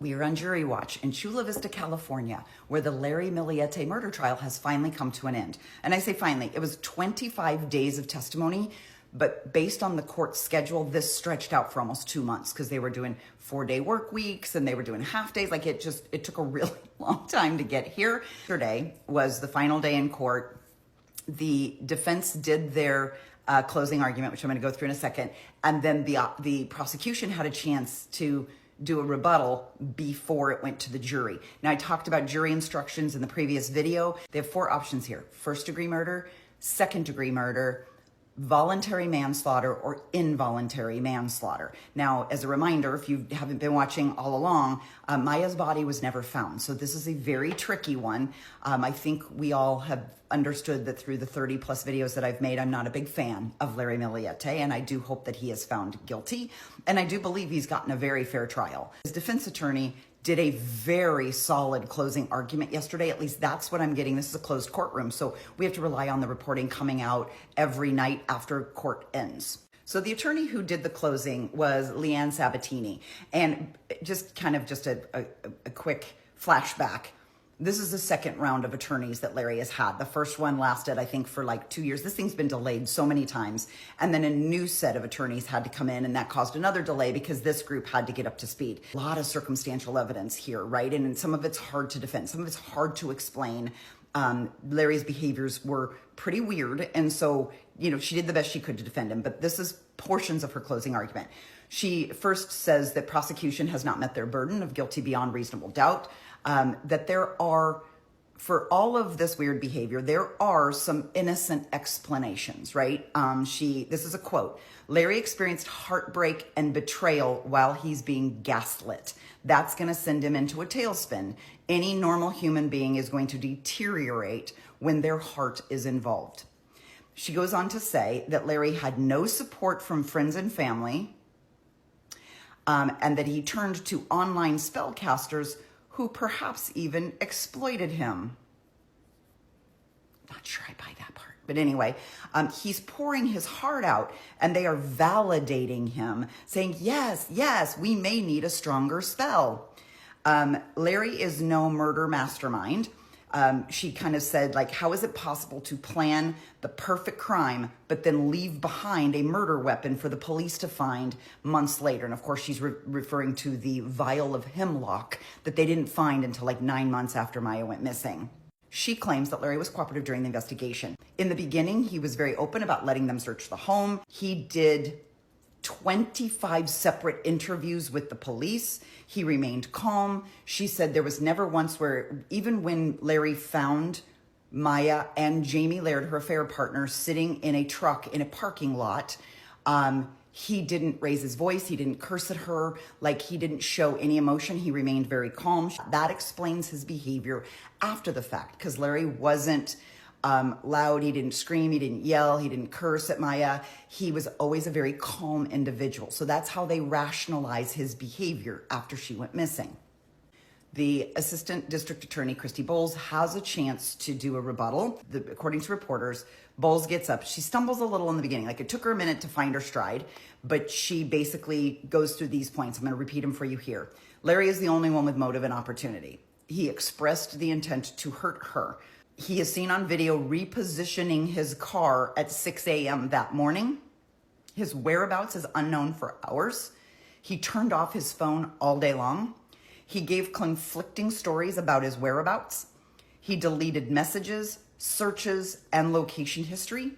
We are on jury watch in Chula Vista, California, where the Larry Millete murder trial has finally come to an end. And I say finally, it was 25 days of testimony, but based on the court schedule, this stretched out for almost 2 months because they were doing 4-day work weeks and they were doing half days. Like it took a really long time to get here. Yesterday was the final day in court. The defense did their closing argument, which I'm going to go through in a second. And then the prosecution had a chance to do a rebuttal before it went to the jury. Now, I talked about jury instructions in the previous video. They have 4 options here: first-degree murder, second-degree murder, voluntary manslaughter, or involuntary manslaughter. Now, as a reminder, if you haven't been watching all along, Maya's body was never found. So this is a very tricky one. I think we all have understood that through the 30 plus videos that I've made, I'm not a big fan of Larry Millete, and I do hope that he is found guilty. And I do believe he's gotten a very fair trial. His defense attorney did a very solid closing argument yesterday. At least that's what I'm getting. This is a closed courtroom, so we have to rely on the reporting coming out every night after court ends. So the attorney who did the closing was Leanne Sabatini. And just a quick flashback. This is the second round of attorneys that Larry has had. The first one lasted, I think, for like 2 years. This thing's been delayed so many times. And then a new set of attorneys had to come in, and that caused another delay because this group had to get up to speed. A lot of circumstantial evidence here, right? And some of it's hard to defend. Some of it's hard to explain. Larry's behaviors were pretty weird. And so, she did the best she could to defend him. But this is portions of her closing argument. She first says that prosecution has not met their burden of guilty beyond reasonable doubt. That there are, for all of this weird behavior, there are some innocent explanations, right? This is a quote: Larry experienced heartbreak and betrayal while he's being gaslit. That's going to send him into a tailspin. Any normal human being is going to deteriorate when their heart is involved. She goes on to say that Larry had no support from friends and family, and that he turned to online spellcasters who perhaps even exploited him. Not sure I buy that part. But anyway, he's pouring his heart out, and they are validating him, saying, yes, we may need a stronger spell. Larry is no murder mastermind. She kind of said, how is it possible to plan the perfect crime, but then leave behind a murder weapon for the police to find months later? And of course, she's referring to the vial of hemlock that they didn't find until 9 months after Maya went missing. She claims that Larry was cooperative during the investigation. In the beginning, he was very open about letting them search the home. He did 25 separate interviews with the police. He remained calm. She said there was never once where, even when Larry found Maya and Jamie Laird, her affair partner, sitting in a truck in a parking lot, he didn't raise his voice. He didn't curse at her. He didn't show any emotion. He remained very calm. That explains his behavior after the fact, because Larry wasn't loud. He didn't scream. He didn't yell. He didn't curse at Maya. He was always a very calm individual. So that's how they rationalize his behavior after she went missing. The assistant district attorney, Christy Bowles, has a chance to do a rebuttal. According to reporters, Bowles gets up. She stumbles a little in the beginning. It took her a minute to find her stride, but she basically goes through these points. I'm going to repeat them for you here. Larry is the only one with motive and opportunity. He expressed the intent to hurt her. He is seen on video repositioning his car at 6 a.m. that morning. His whereabouts is unknown for hours. He turned off his phone all day long. He gave conflicting stories about his whereabouts. He deleted messages, searches, and location history.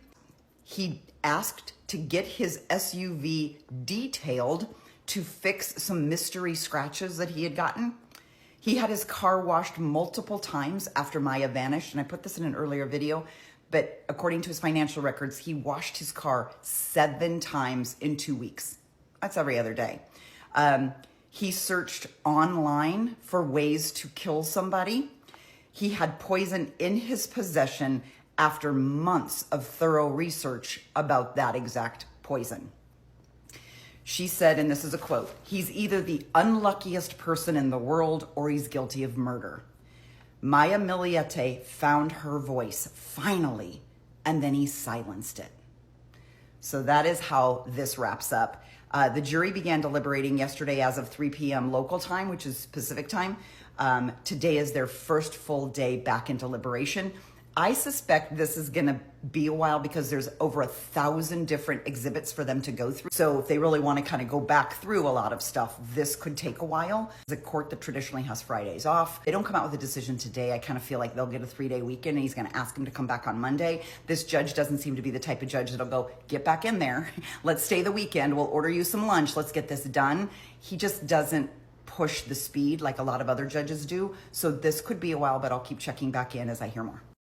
He asked to get his SUV detailed to fix some mystery scratches that he had gotten. He had his car washed multiple times after Maya vanished, and I put this in an earlier video, but according to his financial records, he washed his car 7 times in 2 weeks. That's every other day. He searched online for ways to kill somebody. He had poison in his possession after months of thorough research about that exact poison. She said, and this is a quote, "He's either the unluckiest person in the world or he's guilty of murder." Maya Millete found her voice finally, and then he silenced it. So that is how this wraps up. The jury began deliberating yesterday as of 3 p.m. local time, which is Pacific time. Today is their first full day back in deliberation. I suspect this is going to be a while because there's over 1,000 different exhibits for them to go through. So if they really want to kind of go back through a lot of stuff, this could take a while. It's a court that traditionally has Fridays off. They don't come out with a decision today. I kind of feel like they'll get a 3-day weekend and he's going to ask him to come back on Monday. This judge doesn't seem to be the type of judge that'll go, get back in there. Let's stay the weekend. We'll order you some lunch. Let's get this done. He just doesn't push the speed like a lot of other judges do. So this could be a while, but I'll keep checking back in as I hear more.